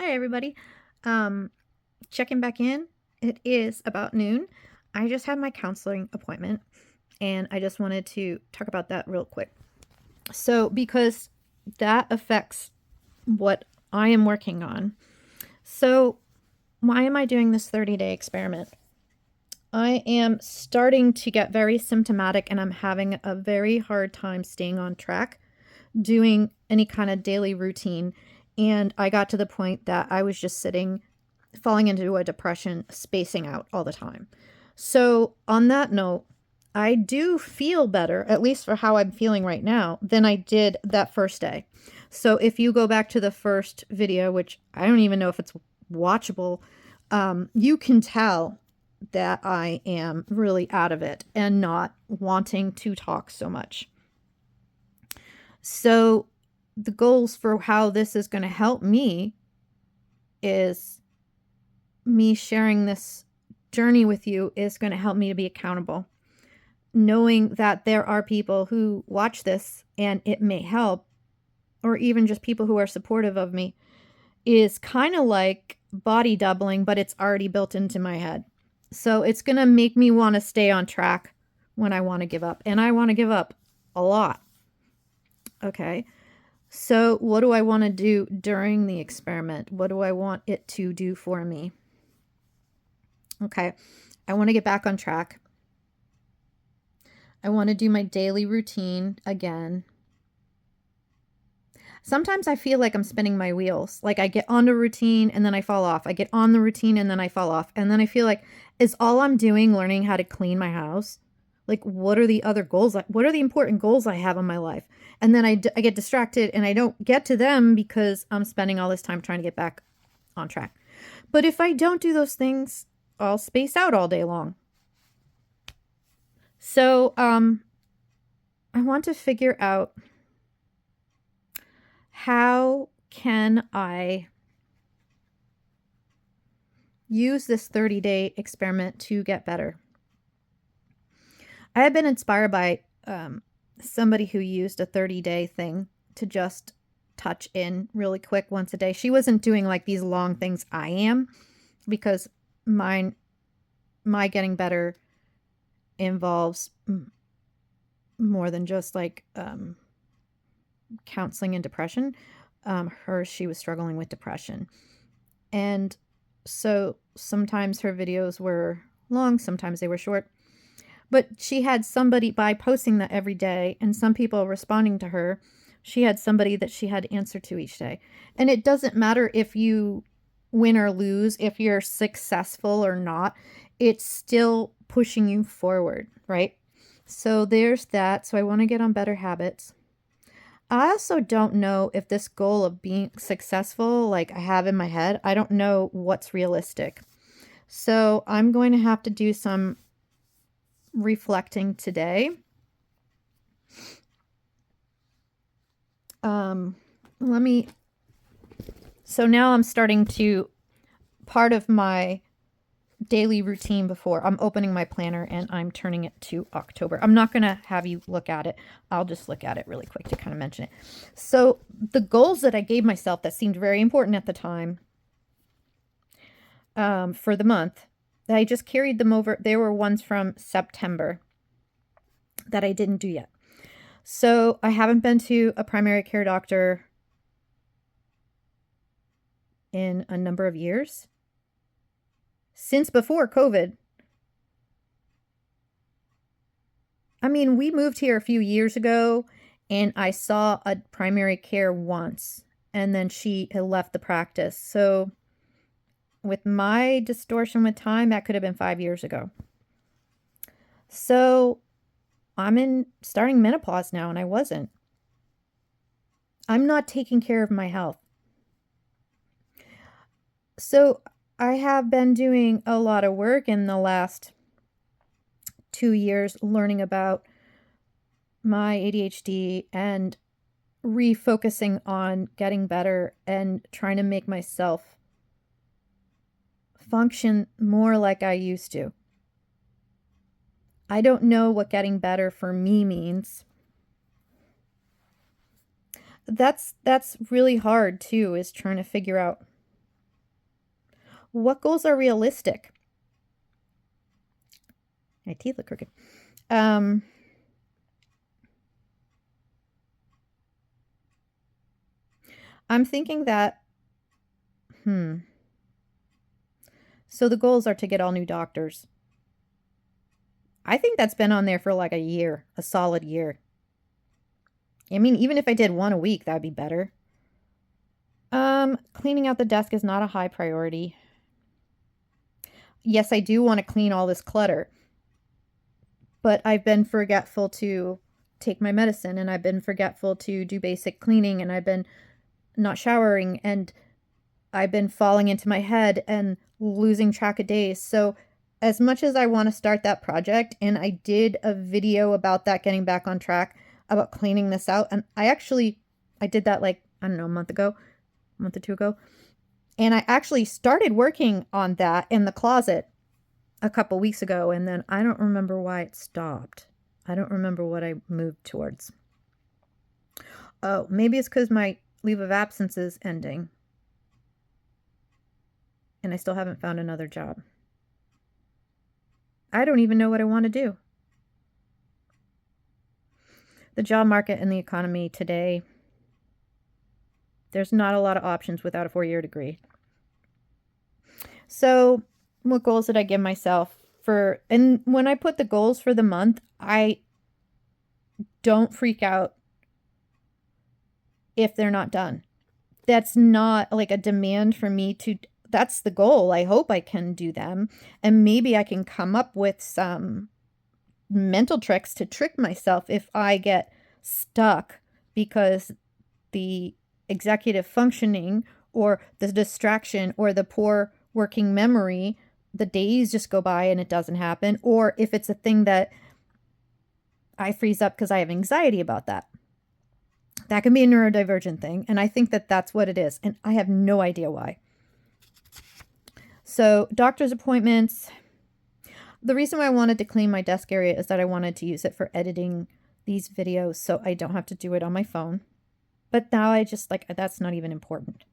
Hi, everybody. Um, Checking back in. It is about noon. I just had my counseling appointment and I just wanted to talk about that real quick. So, because that affects what I am working on. So, why am I doing this 30-day experiment? I am starting to get very symptomatic and I'm having a very hard time staying on track, doing any kind of daily routine. And I got to the point that I was just falling into a depression, spacing out all the time. So, on that note, I do feel better, at least for how I'm feeling right now, than I did that first day. So, if you go back to the first video, which I don't even know if it's watchable, you can tell that I am really out of it and not wanting to talk so much. So, the goals for how this is going to help me is me sharing this journey with you is going to help me to be accountable. Knowing that there are people who watch this and it may help, or even just people who are supportive of me, is kind of like body doubling, but it's already built into my head. So it's going to make me want to stay on track when I want to give up. And I want to give up a lot. Okay. So what do I want to do during the experiment? What do I want it to do for me? Okay. I want to get back on track. I want to do my daily routine again. Sometimes I feel like I'm spinning my wheels. Like I get on the routine and then I fall off. I get on the routine and then I fall off. And then I feel like, is all I'm doing learning how to clean my house? Like, what are the other goals? What are the important goals I have in my life? And then I get distracted and I don't get to them because I'm spending all this time trying to get back on track. But if I don't do those things, I'll space out all day long. So, I want to figure out, how can I use this 30-day experiment to get better? I have been inspired by somebody who used a 30-day thing to just touch in really quick once a day. She wasn't doing like these long things I am, because my getting better involves more than just like counseling and depression. She was struggling with depression. And so sometimes her videos were long, sometimes they were short. But she had somebody, by posting that every day and some people responding to her, she had somebody that she had to answer to each day. And it doesn't matter if you win or lose, if you're successful or not, it's still pushing you forward, right? So there's that. So I want to get on better habits. I also don't know if this goal of being successful, like I have in my head, I don't know what's realistic. So I'm going to have to do some reflecting today. So now I'm starting to, part of my daily routine before, I'm opening my planner and I'm turning it to October. I'm not going to have you look at it. I'll just look at it really quick to kind of mention it. So the goals that I gave myself that seemed very important at the time, for the month, I just carried them over. There were ones from September that I didn't do yet. So I haven't been to a primary care doctor in a number of years. Since before COVID. I mean, we moved here a few years ago and I saw a primary care once and then she had left the practice. So with my distortion with time, that could have been 5 years ago. So I'm starting menopause now and I wasn't. I'm not taking care of my health. So I have been doing a lot of work in the last 2 years learning about my ADHD and refocusing on getting better and trying to make myself function more like I used to. I don't know what getting better for me means. That's really hard too, is trying to figure out What goals are realistic? My teeth look crooked. I'm thinking that, so the goals are to get all new doctors. I think that's been on there for like a year, a solid year. I mean, even if I did one a week, that'd be better. Cleaning out the desk is not a high priority. Yes, I do want to clean all this clutter, but I've been forgetful to take my medicine, and I've been forgetful to do basic cleaning, and I've been not showering, and I've been falling into my head and losing track of days. So as much as I want to start that project, and I did a video about that, getting back on track, about cleaning this out, and I did that like, I don't know, a month or two ago. And I actually started working on that in the closet a couple weeks ago, and then I don't remember why it stopped. I don't remember what I moved towards. Oh, maybe it's because my leave of absence is ending, and I still haven't found another job. I don't even know what I want to do. The job market and the economy today, there's not a lot of options without a 4-year degree. So what goals did I give myself for, and when I put the goals for the month, I don't freak out if they're not done. That's not like a demand for me to, that's the goal. I hope I can do them. And maybe I can come up with some mental tricks to trick myself if I get stuck because the executive functioning or the distraction or the poor working memory, the days just go by and it doesn't happen. Or if it's a thing that I freeze up because I have anxiety about that. That can be a neurodivergent thing. And I think that that's what it is. And I have no idea why. So doctor's appointments. The reason why I wanted to clean my desk area is that I wanted to use it for editing these videos so I don't have to do it on my phone. But now I just like, that's not even important.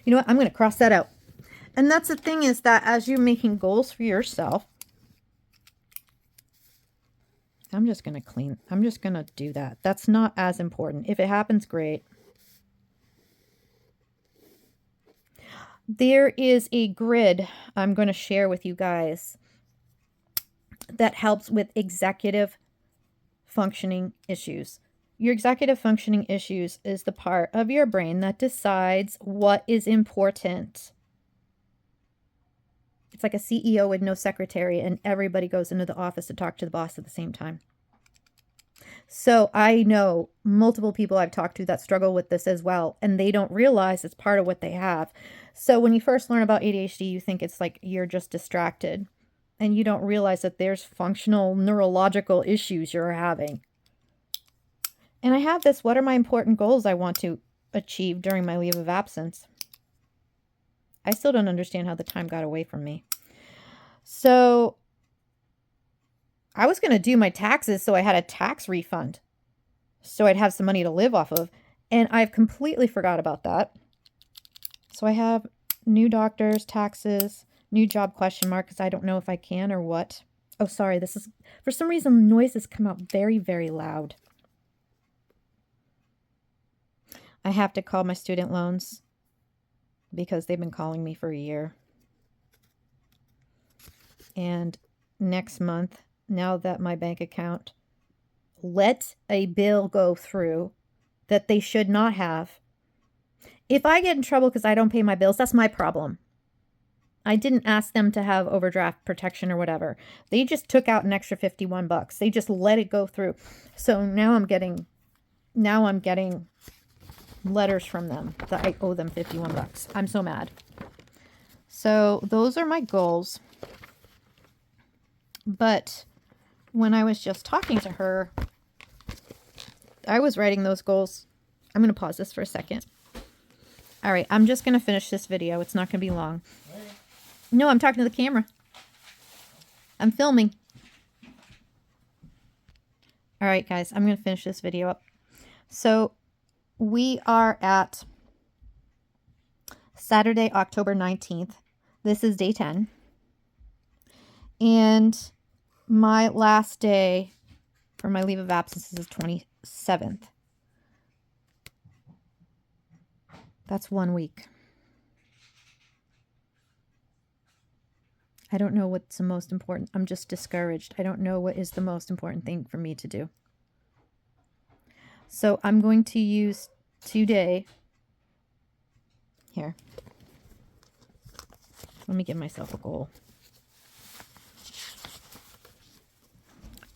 You know what? I'm going to cross that out. And that's the thing, is that as you're making goals for yourself, I'm just going to do that. That's not as important. If it happens, great. There is a grid I'm going to share with you guys that helps with executive functioning issues. Your executive functioning issues is the part of your brain that decides what is important. It's like a CEO with no secretary, and everybody goes into the office to talk to the boss at the same time. So I know multiple people I've talked to that struggle with this as well, and they don't realize it's part of what they have. So when you first learn about ADHD, you think it's like you're just distracted, and you don't realize that there's functional neurological issues you're having. And I have this, what are my important goals I want to achieve during my leave of absence? I still don't understand how the time got away from me. So I was going to do my taxes so I had a tax refund, so I'd have some money to live off of. And I've completely forgot about that. So I have new doctors, taxes, new job question mark, because I don't know if I can or what. Oh, sorry. This is, for some reason, noises come out very, very loud. I have to call my student loans because they've been calling me for a year. And next month, now that my bank account let a bill go through that they should not have, if I get in trouble because I don't pay my bills, that's my problem. I didn't ask them to have overdraft protection or whatever. They just took out an extra $51. They just let it go through. So now I'm getting letters from them that I owe them $51. I'm so mad. So those are my goals. But when I was just talking to her, I was writing those goals. I'm going to pause this for a second. All right, I'm just going to finish this video. It's not going to be long. No, I'm talking to the camera. I'm filming. All right, guys, I'm going to finish this video up. So we are at Saturday, October 19th. This is day 10. And my last day for my leave of absence is the 27th. That's 1 week. I don't know what's the most important. I'm just discouraged. I don't know what is the most important thing for me to do. So I'm going to use today. Here. Let me give myself a goal.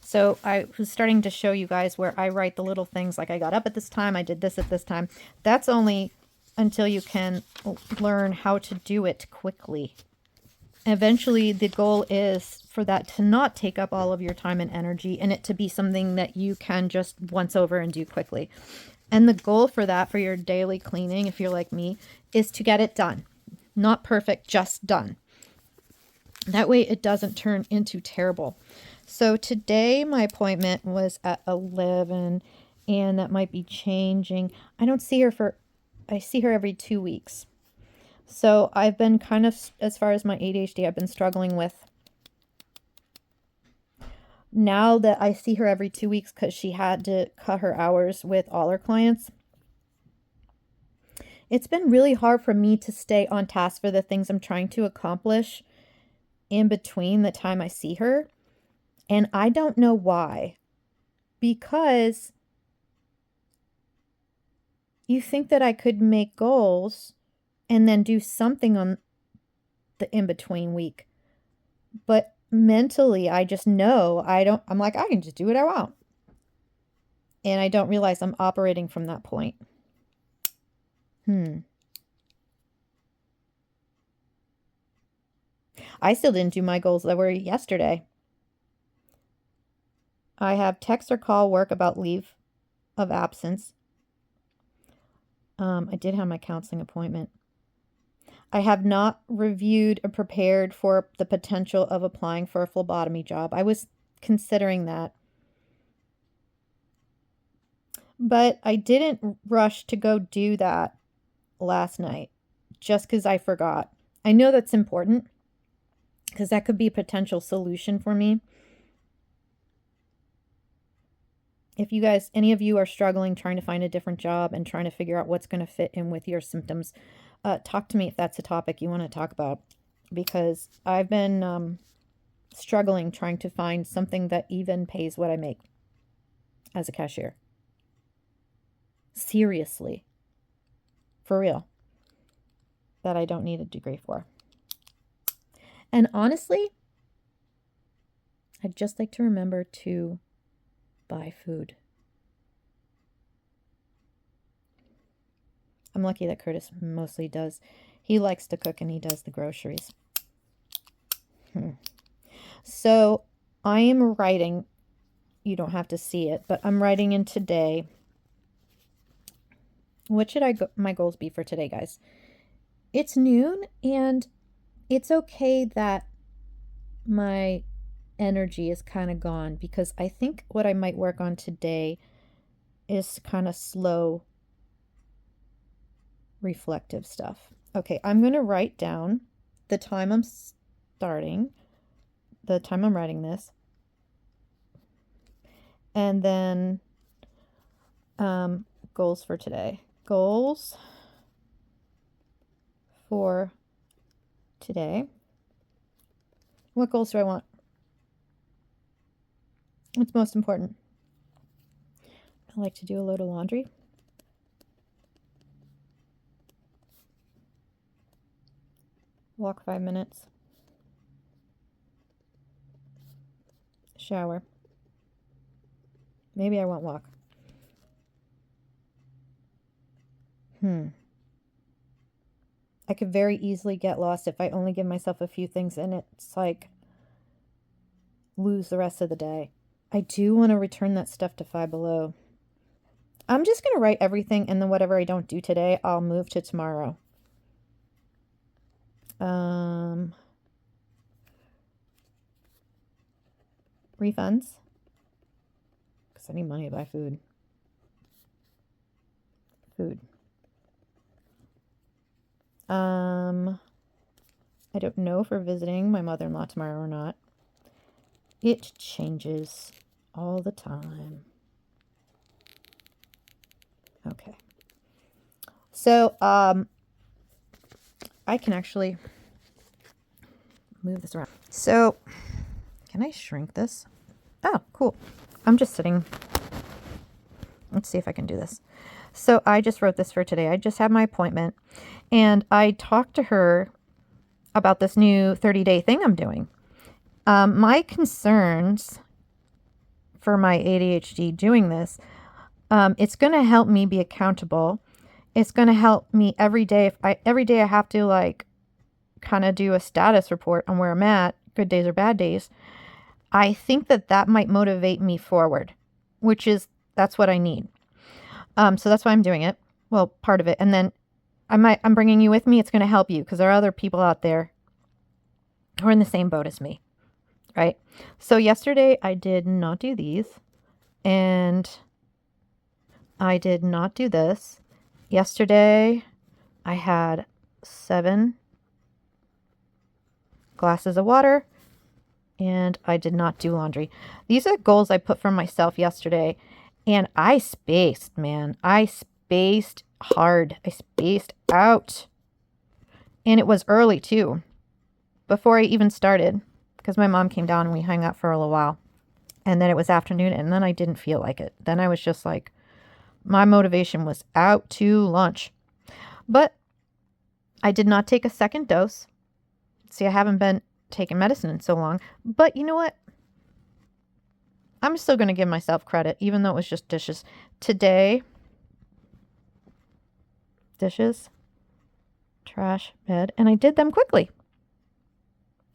So I was starting to show you guys where I write the little things like I got up at this time, I did this at this time. That's only until you can learn how to do it quickly. Eventually, the goal is for that to not take up all of your time and energy, and it to be something that you can just once over and do quickly. And the goal for that, for your daily cleaning, if you're like me, is to get it done. Not perfect, just done. That way it doesn't turn into terrible. So today my appointment was at 11, and that might be changing. I see her every 2 weeks. So I've been kind of, as far as my ADHD, I've been struggling with. Now that I see her every 2 weeks because she had to cut her hours with all her clients, it's been really hard for me to stay on task for the things I'm trying to accomplish in between the time I see her. And I don't know why. Because you think that I could make goals and then do something on the in-between week. But mentally, I just know I'm like, I can just do what I want. And I don't realize I'm operating from that point. I still didn't do my goals that were yesterday. I have text or call work about leave of absence. I did have my counseling appointment. I have not reviewed or prepared for the potential of applying for a phlebotomy job. I was considering that. But I didn't rush to go do that last night just because I forgot. I know that's important because that could be a potential solution for me. If you guys, any of you are struggling trying to find a different job and trying to figure out what's going to fit in with your symptoms, talk to me if that's a topic you want to talk about, because I've been struggling trying to find something that even pays what I make as a cashier. Seriously. For real. That I don't need a degree for. And honestly, I'd just like to remember to buy food. I'm lucky that Curtis mostly does. He likes to cook and he does the groceries. So I am writing, you don't have to see it, but I'm writing in today. What should my goals be for today, guys? It's noon, and it's okay that my energy is kind of gone, because I think what I might work on today is kind of slow, reflective stuff. Okay, I'm going to write down the time I'm starting, the time I'm writing this, and then goals for today. Goals for today. What goals do I want? What's most important? I like to do a load of laundry. Walk 5 minutes. Shower. Maybe I won't walk. I could very easily get lost if I only give myself a few things, and it's like lose the rest of the day. I do want to return that stuff to Five Below. I'm just going to write everything, and then whatever I don't do today, I'll move to tomorrow. Refunds. Because I need money to buy food. I don't know if we're visiting my mother-in-law tomorrow or not. It changes all the time. Okay. So, I can actually move this around. So, can I shrink this? Oh, cool. I'm just sitting. Let's see if I can do this. So I just wrote this for today. I just had my appointment and I talked to her about this new 30-day thing I'm doing. My concerns for my ADHD doing this, it's going to help me be accountable. It's going to help me every day. Every day I have to like kind of do a status report on where I'm at, good days or bad days. I think that might motivate me forward, that's what I need. So that's why I'm doing it. Well, part of it. And then I'm bringing you with me. It's going to help you because there are other people out there who are in the same boat as me, right? So yesterday I did not do these and I did not do this. Yesterday I had 7 glasses of water and I did not do laundry. These are goals I put for myself yesterday. And I spaced, man. I spaced hard. I spaced out. And it was early too. Before I even started. Because my mom came down and we hung out for a little while. And then it was afternoon and then I didn't feel like it. Then I was just like, my motivation was out to lunch. But I did not take a second dose. See, I haven't been taking medicine in so long. But you know what? I'm still going to give myself credit, even though it was just dishes. Today, dishes, trash, bed, and I did them quickly.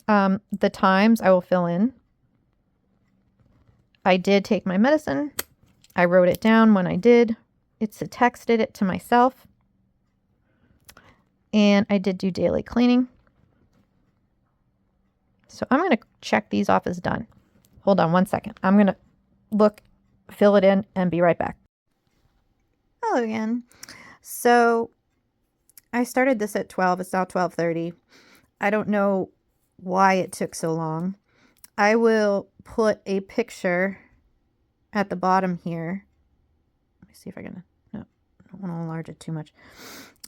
The times I will fill in. I did take my medicine. I wrote it down when I did. Texted it to myself. And I did do daily cleaning. So I'm going to check these off as done. Hold on one second. I'm going to fill it in, and be right back. Hello again. So I started this at 12. It's now 12:30. I don't know why it took so long. I will put a picture at the bottom here. Let me see if I can. No, I don't want to enlarge it too much.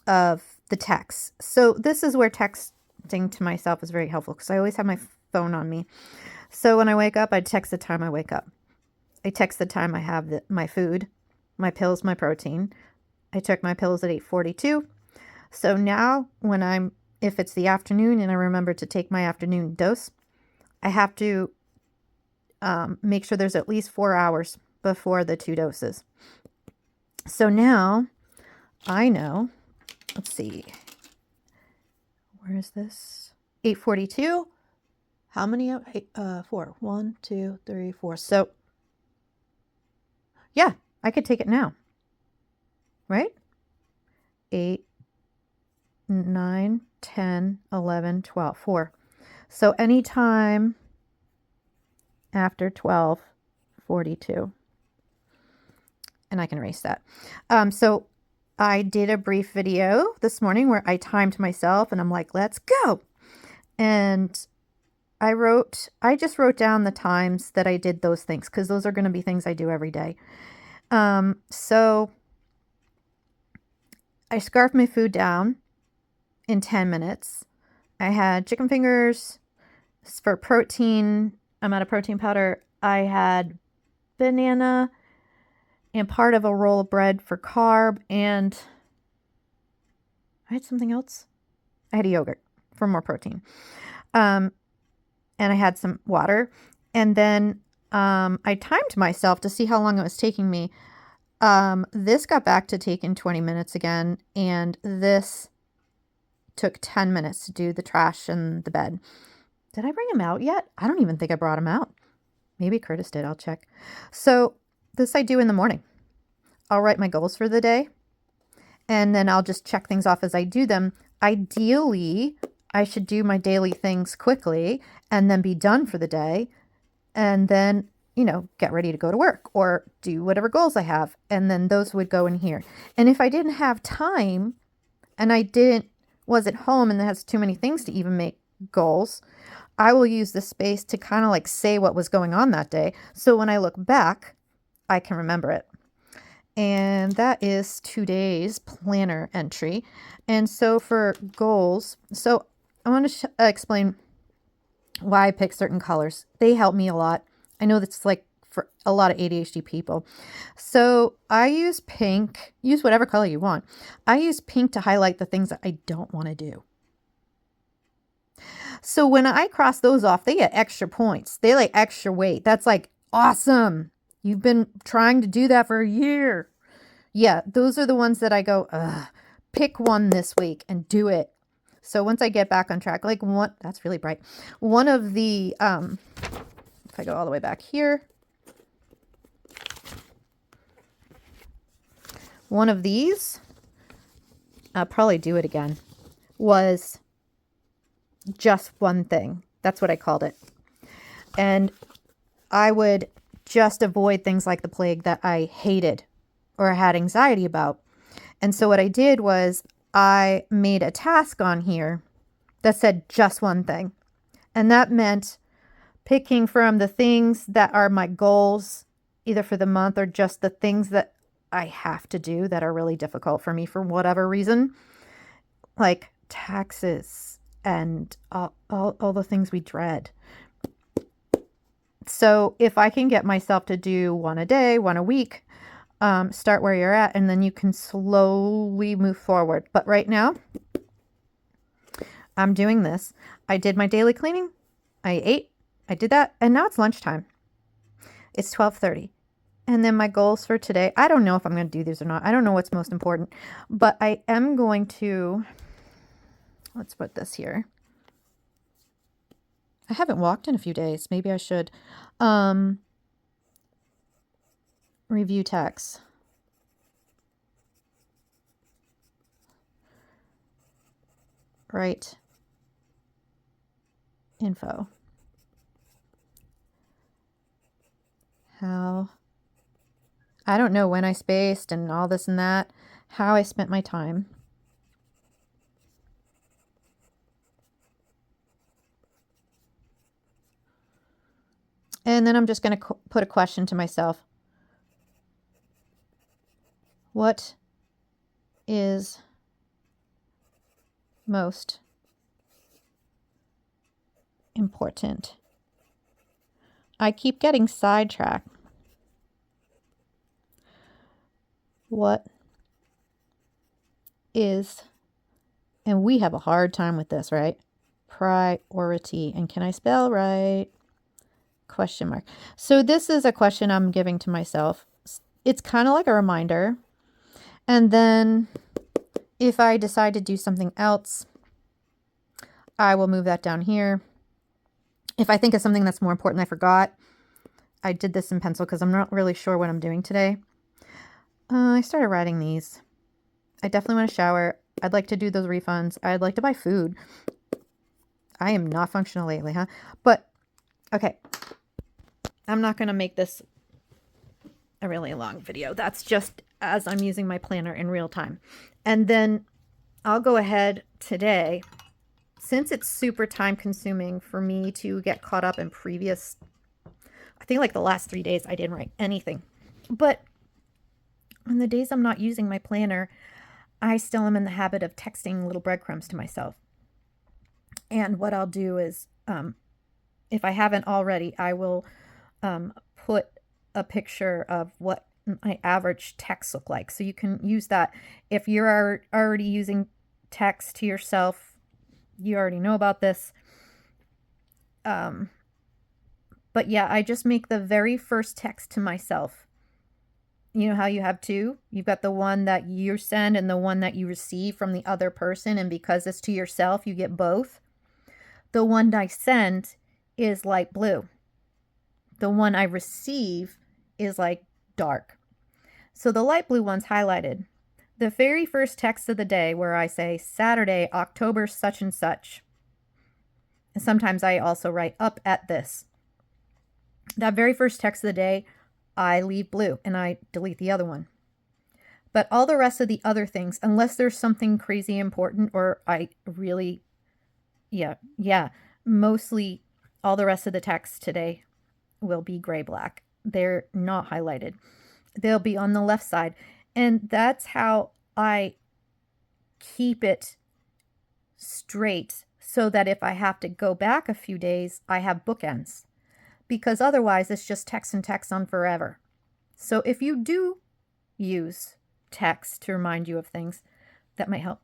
Of the text. So this is where texting to myself is very helpful because I always have my phone on me. So when I wake up, I text the time I wake up. I text the time I have my food, my pills, my protein. I took my pills at 8:42. So now if it's the afternoon and I remember to take my afternoon dose, I have to make sure there's at least 4 hours before the 2 doses. So now I know, let's see, where is this? 8:42. How many? 4. 1, 2, 3, 4. So, yeah, I could take it now. Right? 8, 9, 10, 11, 12, 4. So anytime after 12:42. And I can erase that. So I did a brief video this morning where I timed myself and I'm like, let's go. And I just wrote down the times that I did those things because those are going to be things I do every day. So I scarfed my food down in 10 minutes. I had chicken fingers for protein. I'm out of protein powder. I had banana and part of a roll of bread for carb. And I had something else. I had a yogurt for more protein. And I had some water. And then I timed myself to see how long it was taking me. This got back to taking 20 minutes again. And this took 10 minutes to do the trash and the bed. Did I bring him out yet? I don't even think I brought him out. Maybe Curtis did. I'll check. So this I do in the morning. I'll write my goals for the day. And then I'll just check things off as I do them. Ideally, I should do my daily things quickly and then be done for the day. And then, get ready to go to work or do whatever goals I have. And then those would go in here. And if I didn't have time and I wasn't home and has too many things to even make goals, I will use this space to kind of like say what was going on that day. So when I look back, I can remember it. And that is today's planner entry. And so for goals, so I want to explain why I pick certain colors. They help me a lot. I know that's like for a lot of ADHD people. So I use pink, use whatever color you want. I use pink to highlight the things that I don't want to do. So when I cross those off, they get extra points. They like extra weight. That's like awesome. You've been trying to do that for a year. Yeah, those are the ones that I go, pick one this week and do it. So once I get back on track, like one, that's really bright. One of the, if I go all the way back here, one of these, I'll probably do it again, was just one thing. That's what I called it. And I would just avoid things like the plague that I hated or had anxiety about. And so what I did was I made a task on here that said just one thing. And that meant picking from the things that are my goals, either for the month or just the things that I have to do that are really difficult for me for whatever reason, like taxes and all the things we dread. So if I can get myself to do one a day, one a week, start where you're at, and then you can slowly move forward. But right now, I'm doing this. I did my daily cleaning. I ate. I did that. And now it's lunchtime. It's 12:30. And then my goals for today, I don't know if I'm going to do these or not. I don't know what's most important. But I am going to, let's put this here. I haven't walked in a few days. Maybe I should. Review text. Write info. How, I don't know when I spaced and all this and that, how I spent my time. And then I'm just going to put a question to myself. What is most important? I keep getting sidetracked. What is, and we have a hard time with this, right? Priority. And can I spell right? Question mark. So this is a question I'm giving to myself. It's kind of like a reminder. And then if I decide to do something else, I will move that down here. If I think of something that's more important, I forgot. I did this in pencil because I'm not really sure what I'm doing today. I started writing these. I definitely want to shower. I'd like to do those refunds. I'd like to buy food. I am not functional lately, huh? But, okay. I'm not going to make this a really long video. That's just as I'm using my planner in real time. And then I'll go ahead today, since it's super time consuming for me to get caught up in previous, I think like the last 3 days I didn't write anything. But on the days I'm not using my planner, I still am in the habit of texting little breadcrumbs to myself. And what I'll do is, if I haven't already, I will put a picture of what my average texts look like. So you can use that. If you're already using text to yourself, you already know about this. But yeah, I just make the very first text to myself. You know how you have two? You've got the one that you send and the one that you receive from the other person. And because it's to yourself, you get both. The one I send is light blue. The one I receive is like dark. So the light blue one's highlighted. The very first text of the day where I say Saturday, October such and such. And sometimes I also write up at this. That very first text of the day, I leave blue and I delete the other one. But all the rest of the other things, unless there's something crazy important or I really, Yeah. Mostly all the rest of the text today will be gray black. They're not highlighted. They'll be on the left side. And that's how I keep it straight so that if I have to go back a few days, I have bookends. Because otherwise, it's just text and text on forever. So if you do use text to remind you of things, that might help.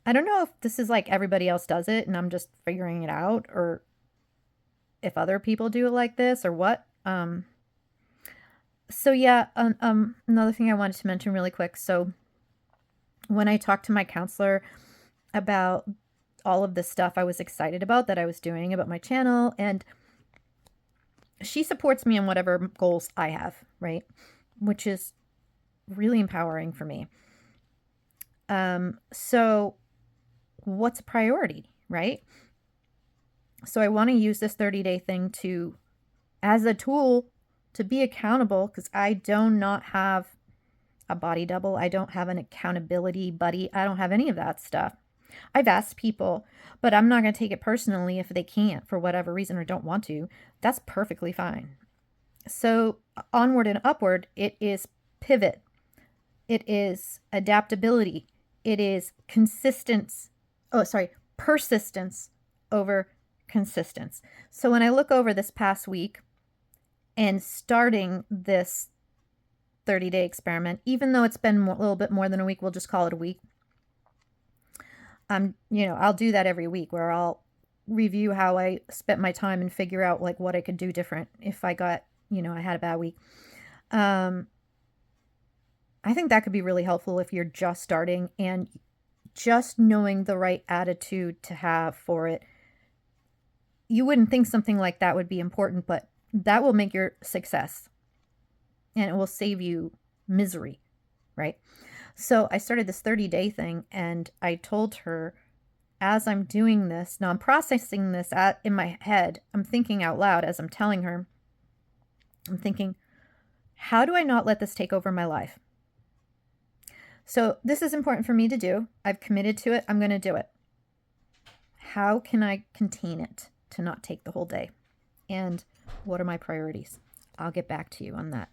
I don't know if this is like everybody else does it and I'm just figuring it out, or if other people do it like this or what. So yeah, another thing I wanted to mention really quick. So when I talked to my counselor about all of this stuff I was excited about that I was doing about my channel, and she supports me in whatever goals I have, right? Which is really empowering for me. So what's a priority, right? So I want to use this 30-day thing as a tool to be accountable, because I do not have a body double. I don't have an accountability buddy. I don't have any of that stuff. I've asked people, but I'm not going to take it personally if they can't for whatever reason or don't want to. That's perfectly fine. So onward and upward, it is pivot. It is adaptability. It is persistence over consistence. So when I look over this past week and starting this 30-day experiment, even though it's been a little bit more than a week, we'll just call it a week. I'll do that every week where I'll review how I spent my time and figure out like what I could do different if I got, I had a bad week. I think that could be really helpful if you're just starting and just knowing the right attitude to have for it. You wouldn't think something like that would be important, but that will make your success and it will save you misery, right? So I started this 30-day thing and I told her, as I'm doing this, now I'm processing this in my head. I'm thinking out loud as I'm telling her. I'm thinking, how do I not let this take over my life? So this is important for me to do. I've committed to it. I'm going to do it. How can I contain it to not take the whole day? And what are my priorities? I'll get back to you on that.